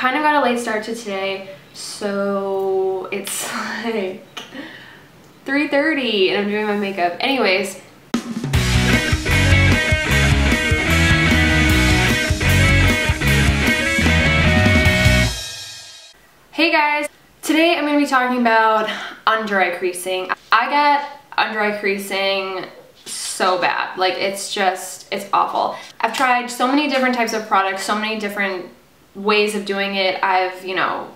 kind of got a late start to today, so it's like 3:30 and I'm doing my makeup. Anyways, hey guys, today I'm going to be talking about under eye creasing. I get under eye creasing so bad, like it's awful. I've tried so many different types of products, so many different ways of doing it. I've, you know,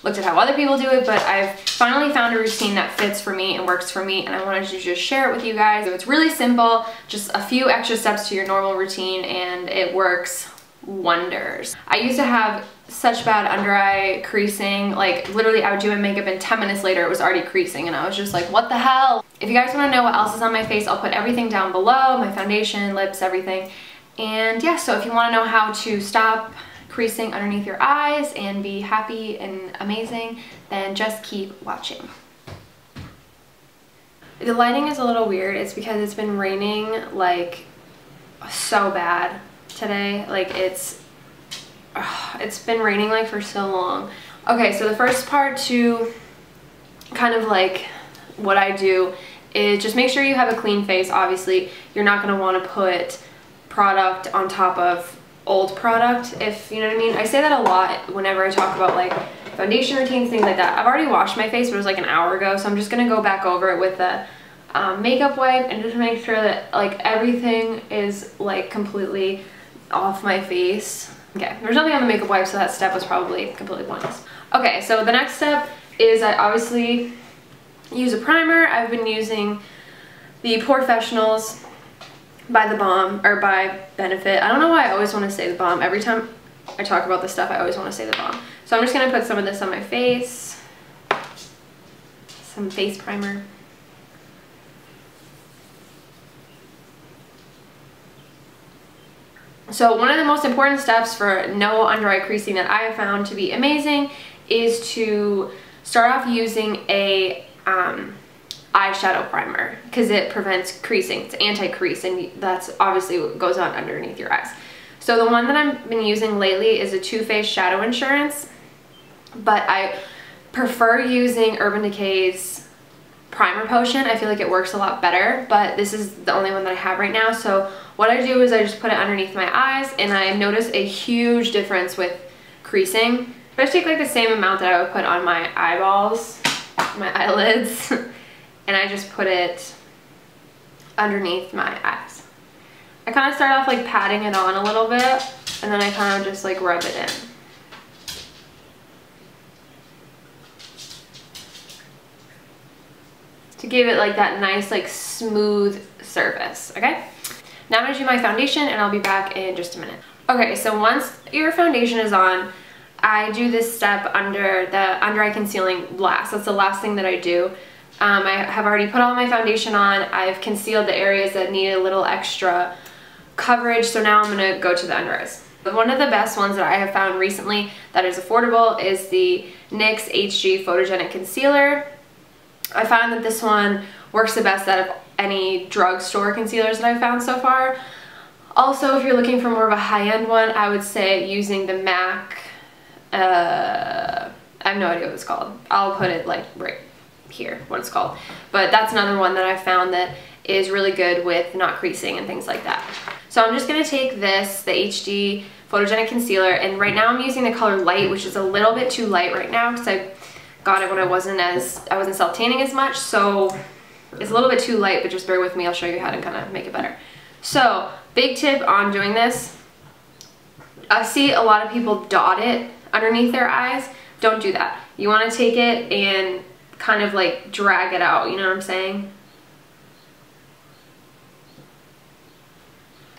looked at how other people do it, but I've finally found a routine that fits for me and works for me, and I wanted to just share it with you guys. So it's really simple, just a few extra steps to your normal routine, and it works wonders. I used to have such bad under eye creasing, like literally I would do my makeup and 10 minutes later it was already creasing, and I was just like, what the hell? If you guys want to know what else is on my face, I'll put everything down below, my foundation, lips, everything. And yeah, so if you want to know how to stop creasing underneath your eyes and be happy and amazing, then just keep watching. The lighting is a little weird. It's because it's been raining like so bad today. Like it's been raining like for so long. Okay, so the first part to kind of like what I do is just make sure you have a clean face. Obviously, you're not going to want to put product on top of old product, if you know what I mean. I say that a lot whenever I talk about like foundation routines, things like that. I've already washed my face, but it was like an hour ago, so I'm just gonna go back over it with a makeup wipe and just make sure that like everything is like completely off my face. Okay, there's nothing on the makeup wipe, so that step was probably completely pointless. Okay, so the next step is I obviously use a primer. I've been using the Professionals by the Balm, or by Benefit. I don't know why I always want to say the Balm. Every time I talk about this stuff, I always want to say the Balm. So I'm just going to put some of this on my face. Some face primer. So one of the most important steps for no under eye creasing that I have found to be amazing is to start off using a eyeshadow primer, because it prevents creasing. It's anti-crease, and that's obviously what goes on underneath your eyes. So the one that I've been using lately is a Too Faced Shadow Insurance, but I prefer using Urban Decay's Primer Potion. I feel like it works a lot better, but this is the only one that I have right now. So what I do is I just put it underneath my eyes, and I notice a huge difference with creasing. I just take like the same amount that I would put on my eyeballs, my eyelids, and I just put it underneath my eyes. I kind of start off like patting it on a little bit, and then I kind of just like rub it in. To give it like that nice like smooth surface, okay? Now I'm gonna do my foundation, and I'll be back in just a minute. Okay, so once your foundation is on, I do this step under the under eye concealing last. That's the last thing that I do. I have already put all my foundation on. I've concealed the areas that need a little extra coverage, so now I'm going to go to the under eyes. One of the best ones that I have found recently that is affordable is the NYX HG Photogenic Concealer. I found that this one works the best out of any drugstore concealers that I've found so far. Also, if you're looking for more of a high-end one, I would say using the MAC, I have no idea what it's called. I'll put it like right here, what it's called. But that's another one that I found that is really good with not creasing and things like that. So I'm just going to take this, the HD Photogenic Concealer, and right now I'm using the color Light, which is a little bit too light right now because I got it when I wasn't self-tanning as much, so it's a little bit too light, but just bear with me, I'll show you how to kind of make it better. So, big tip on doing this, I see a lot of people dot it underneath their eyes. Don't do that. You want to take it and kind of like drag it out, you know what I'm saying?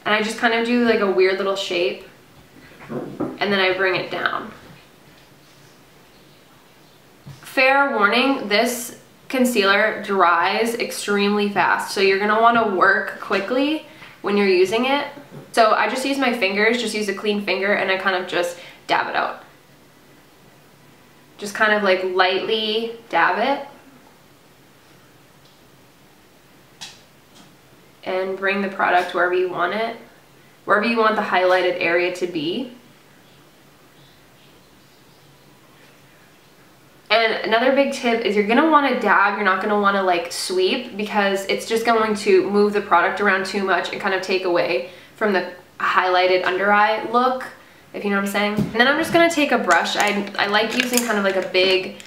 And I just kind of do like a weird little shape, and then I bring it down. Fair warning, this concealer dries extremely fast, so you're gonna want to work quickly when you're using it. So I just use my fingers, just use a clean finger, and I kind of just dab it out. Just kind of like lightly dab it. And bring the product wherever you want it, wherever you want the highlighted area to be. then another big tip is you're gonna wanna dab, you're not gonna wanna like sweep, because it's just going to move the product around too much and kind of take away from the highlighted under eye look, if you know what I'm saying. And then I'm just gonna take a brush. I like using kind of like a big,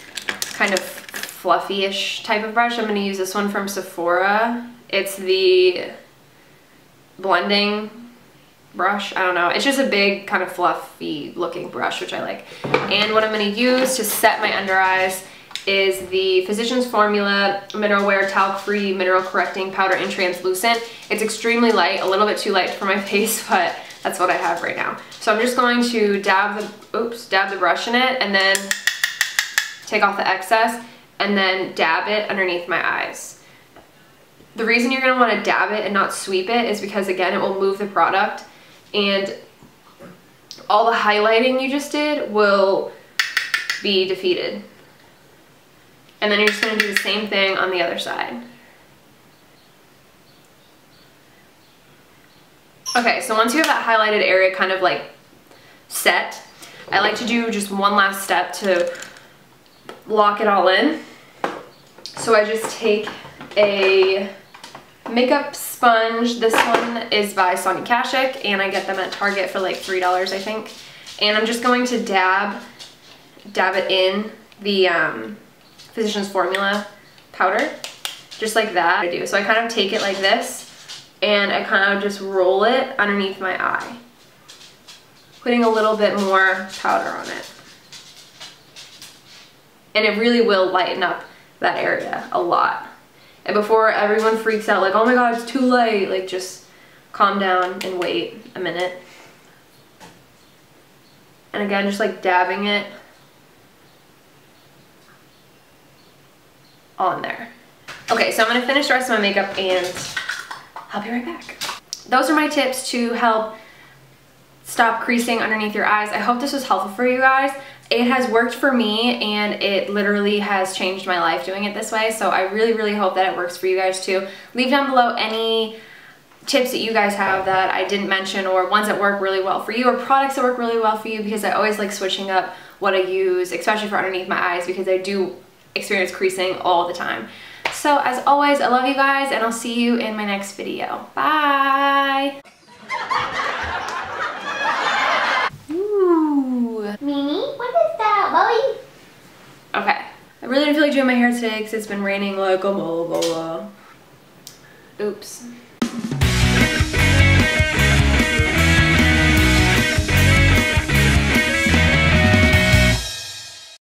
kind of fluffy-ish type of brush. I'm gonna use this one from Sephora. It's the blending brush. I don't know. It's just a big kind of fluffy looking brush, which I like. And what I'm going to use to set my under eyes is the Physicians Formula Mineral Wear Talc Free Mineral Correcting Powder in Translucent. It's extremely light, a little bit too light for my face, but that's what I have right now. So I'm just going to dab the brush in it, and then take off the excess, and then dab it underneath my eyes. The reason you're going to want to dab it and not sweep it is because, again, it will move the product, and all the highlighting you just did will be defeated. And then you're just going to do the same thing on the other side. Okay, so once you have that highlighted area kind of like set, I like to do just one last step to lock it all in. So I just take a makeup sponge. This one is by Sonia Kashuk, and I get them at Target for like $3, I think. And I'm just going to dab it in the Physicians Formula powder, just like that. I do. So I kind of take it like this, and I kind of just roll it underneath my eye, putting a little bit more powder on it. And it really will lighten up that area a lot. And before everyone freaks out like, oh my god, it's too light, like just calm down and wait a minute. And again, just like dabbing it on there. Okay, so I'm gonna finish the rest of my makeup and I'll be right back. Those are my tips to help stop creasing underneath your eyes. I hope this was helpful for you guys. It has worked for me, and it literally has changed my life doing it this way. So I really, really hope that it works for you guys too. Leave down below any tips that you guys have that I didn't mention, or ones that work really well for you, or products that work really well for you, because I always like switching up what I use, especially for underneath my eyes, because I do experience creasing all the time. So as always, I love you guys, and I'll see you in my next video. Bye! Mimi, what is that, Bowie? Okay, I really didn't feel like doing my hair today because it's been raining like a blah blah blah. Oops.